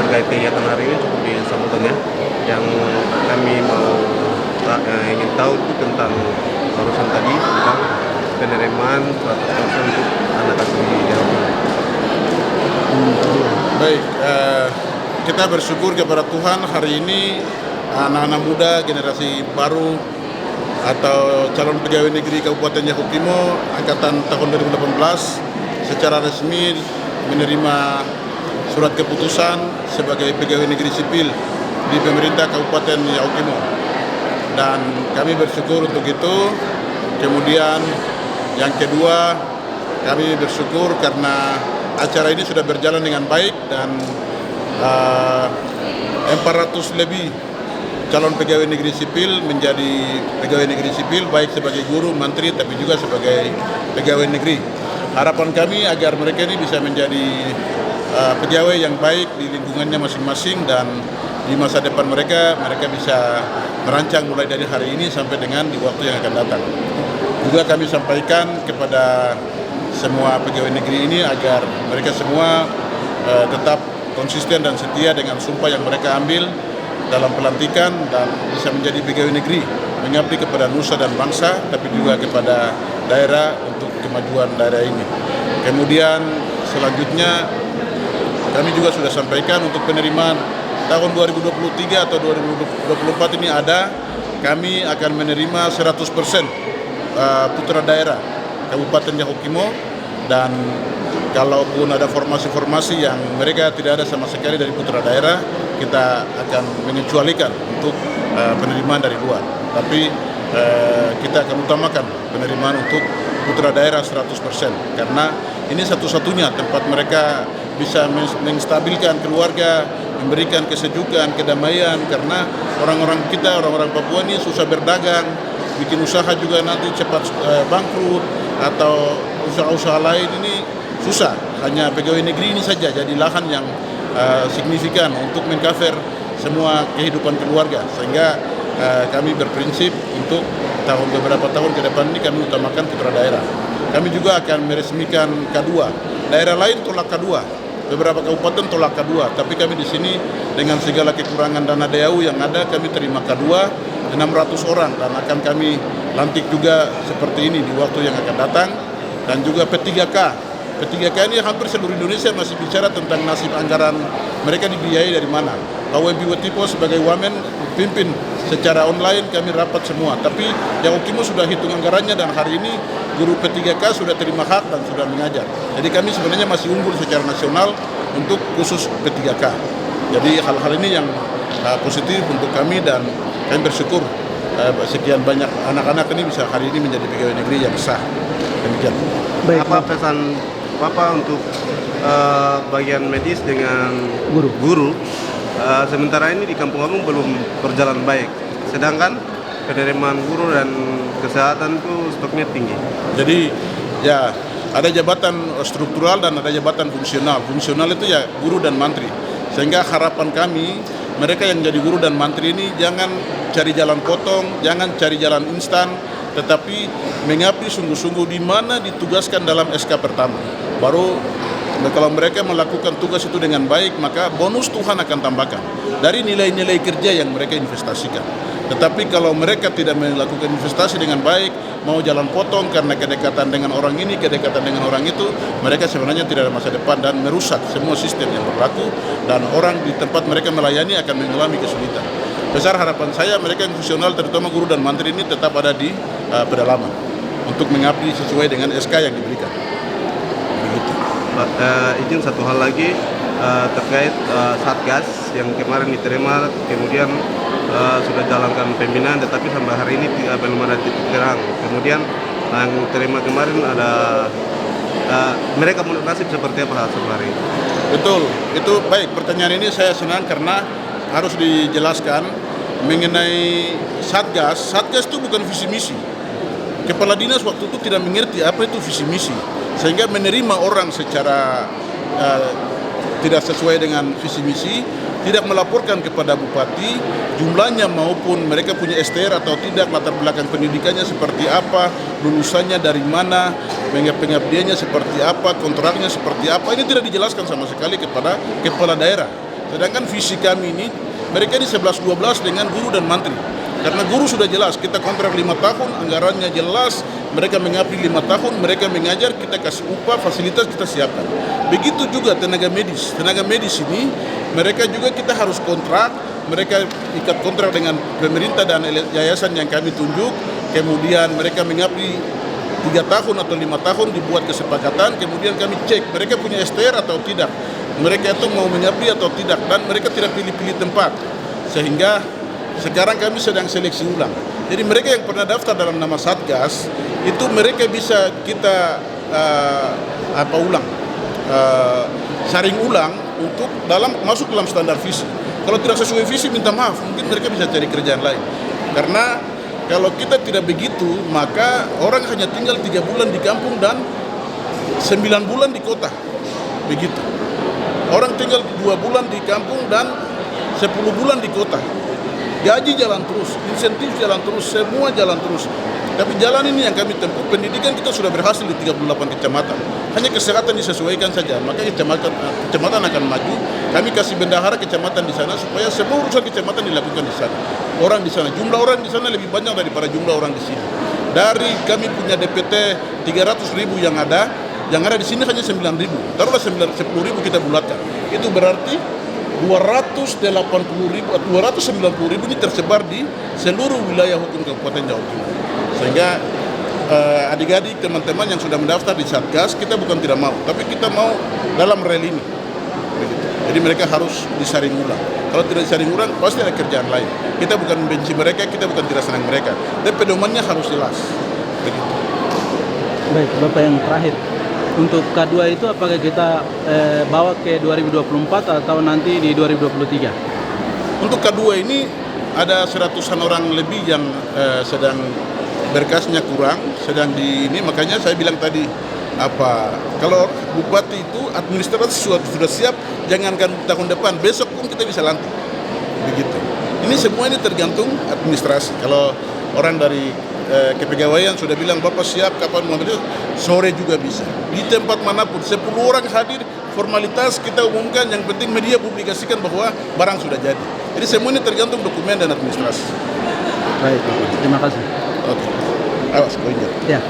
terkait kegiatan hari ini cukup di sambutannya. Yang kami mau ingin tahu itu tentang urusan tadi tentang penerimaan 100% untuk anak asuh di Jawa Timur. Baik, kita bersyukur kepada Tuhan hari ini anak-anak muda generasi baru atau calon pegawai negeri Kabupaten Yahukimo angkatan tahun 2018 secara resmi menerima surat keputusan sebagai pegawai negeri sipil di pemerintah Kabupaten Yahukimo, dan kami bersyukur untuk itu. Kemudian yang kedua, kami bersyukur karena acara ini sudah berjalan dengan baik dan 400 lebih calon pegawai negeri sipil menjadi pegawai negeri sipil, baik sebagai guru, mantri, tapi juga sebagai pegawai negeri. Harapan kami agar mereka ini bisa menjadi pegawai yang baik di lingkungannya masing-masing, dan di masa depan mereka bisa merancang mulai dari hari ini sampai dengan di waktu yang akan datang. Juga kami sampaikan kepada semua pegawai negeri ini agar mereka semua tetap konsisten dan setia dengan sumpah yang mereka ambil dalam pelantikan dan bisa menjadi pegawai negeri, mengabdi kepada nusa dan bangsa, tapi juga kepada daerah untuk kemajuan daerah ini. Kemudian selanjutnya kami juga sudah sampaikan untuk penerimaan tahun 2023 atau 2024 ini kami akan menerima 100% putra daerah Kabupaten Yahukimo, dan kalaupun ada formasi-formasi yang mereka tidak ada sama sekali dari putra daerah, kita akan mengecualikan untuk penerimaan dari luar. Tapi kita akan utamakan penerimaan untuk putra daerah 100%, karena ini satu-satunya tempat mereka bisa menstabilkan keluarga, memberikan kesejukan, kedamaian, karena orang-orang kita, orang-orang Papua ini susah berdagang, bikin usaha juga nanti cepat bangkrut, atau usaha-usaha lain ini susah. Hanya pegawai negeri ini saja jadi lahan yang signifikan untuk mengcover semua kehidupan keluarga, sehingga kami berprinsip untuk beberapa tahun ke depan ini kami utamakan putra daerah. Kami juga akan meresmikan K2. Daerah lain tolak K2, beberapa kabupaten tolak K2, tapi kami di sini dengan segala kekurangan dana DAU yang ada, kami terima K2 600 orang, dan akan kami lantik juga seperti ini di waktu yang akan datang. Dan juga P3K. P3K ini hampir seluruh Indonesia masih bicara tentang nasib anggaran mereka dibiayai dari mana. Pak WB Wetipo sebagai wamen pimpin secara online, kami rapat semua. Tapi Yahukimo sudah hitung anggarannya, dan hari ini guru P3K sudah terima hak dan sudah mengajar. Jadi kami sebenarnya masih unggul secara nasional untuk khusus P3K. Jadi hal-hal ini yang positif untuk kami, dan kami bersyukur sekian banyak anak-anak ini bisa hari ini menjadi pegawai negeri yang sah. Demikian. Baik, apa pesan Bapak untuk bagian medis dengan guru? Sementara ini di Kampung Agung belum berjalan baik, sedangkan penerimaan guru dan kesehatan itu stoknya tinggi. Jadi ya ada jabatan struktural dan ada jabatan fungsional. Fungsional itu ya guru dan mantri. Sehingga harapan kami, mereka yang jadi guru dan mantri ini jangan cari jalan potong, jangan cari jalan instan, tetapi mengabdi sungguh-sungguh di mana ditugaskan dalam SK pertama. Baru kalau mereka melakukan tugas itu dengan baik, maka bonus Tuhan akan tambahkan dari nilai-nilai kerja yang mereka investasikan. Tetapi kalau mereka tidak melakukan investasi dengan baik, mau jalan potong karena kedekatan dengan orang ini, kedekatan dengan orang itu, mereka sebenarnya tidak ada masa depan dan merusak semua sistem yang berlaku, dan orang di tempat mereka melayani akan mengalami kesulitan. Besar harapan saya mereka yang fungsional, terutama guru dan mantri ini tetap ada di pedalaman untuk mengabdi sesuai dengan SK yang diberikan. Begitu. Izin satu hal lagi terkait Satgas yang kemarin diterima, kemudian sudah jalankan pembinaan, tetapi sampai hari ini belum ada titik terang. Kemudian yang terima kemarin ada mereka menurut nasib seperti apa sebenarnya? Betul, itu baik. Pertanyaan ini saya senang karena harus dijelaskan mengenai Satgas. Satgas itu bukan visi misi. Kepala dinas waktu itu tidak mengerti apa itu visi misi, sehingga menerima orang secara tidak sesuai dengan visi misi, tidak melaporkan kepada bupati jumlahnya maupun mereka punya STR atau tidak, latar belakang pendidikannya seperti apa, lulusannya dari mana, pengabdiannya seperti apa, kontraknya seperti apa. Ini tidak dijelaskan sama sekali kepada kepala daerah, Sedangkan visi kami ini, mereka ini 11-12 dengan guru dan mantri. Karena guru sudah jelas, kita kontrak 5 tahun, anggarannya jelas, mereka mengabdi 5 tahun, mereka mengajar, kita kasih upah, fasilitas kita siapkan. Begitu juga tenaga medis. Tenaga medis ini, mereka juga kita harus kontrak, mereka ikat kontrak dengan pemerintah dan yayasan yang kami tunjuk, kemudian mereka mengabdi 3 tahun atau 5 tahun, dibuat kesepakatan, kemudian kami cek mereka punya STR atau tidak, mereka itu mau mengabdi atau tidak, dan mereka tidak pilih-pilih tempat. Sehingga sekarang kami sedang seleksi ulang. Jadi mereka yang pernah daftar dalam nama Satgas, itu mereka bisa kita saring ulang untuk masuk dalam standar visi. Kalau tidak sesuai visi, minta maaf, mungkin mereka bisa cari kerjaan lain. Karena kalau kita tidak begitu, maka orang hanya tinggal 3 bulan di kampung dan 9 bulan di kota. Begitu. Orang tinggal 2 bulan di kampung dan 10 bulan di kota. Gaji jalan terus, insentif jalan terus, semua jalan terus. Tapi jalan ini yang kami tempuh, pendidikan kita sudah berhasil di 38 kecamatan. Hanya kesehatan disesuaikan saja, maka kecamatan akan maju. Kami kasih bendahara kecamatan di sana supaya semua urusan kecamatan dilakukan di sana. Orang di sana, jumlah orang di sana lebih banyak daripada jumlah orang di sini. Dari kami punya DPT 300.000 yang ada di sini hanya 9.000. Taruhlah 10.000 kita bulatkan. Itu berarti 290.000 ini tersebar di seluruh wilayah hukum Kabupaten Jawa Timur. Sehingga adik-adik teman-teman yang sudah mendaftar di Satgas, kita bukan tidak mau, tapi kita mau dalam rel ini. Begitu. Jadi mereka harus disaring ulang. Kalau tidak disaring ulang, pasti ada kerjaan lain. Kita bukan membenci mereka, kita bukan tidak senang mereka. Dan pedomannya harus jelas. Begitu. Baik, Bapak yang terakhir. Untuk K2 itu apakah kita bawa ke 2024 atau nanti di 2023? Untuk K2 ini ada 100-an orang lebih yang sedang berkasnya kurang, sedang di ini, makanya saya bilang tadi kalau bupati itu administrasi sudah siap, jangankan tahun depan, besok pun kita bisa lantik. Begitu. Ini semua ini tergantung administrasi. Kalau orang dari kepegawaian sudah bilang Bapak siap kapan mau itu, sore juga bisa. Di tempat manapun 10 orang hadir, formalitas kita umumkan, yang penting media publikasikan bahwa barang sudah jadi. Jadi semua ini tergantung dokumen dan administrasi. Baik, terima kasih. Oke. Awas, poinnya. Ya.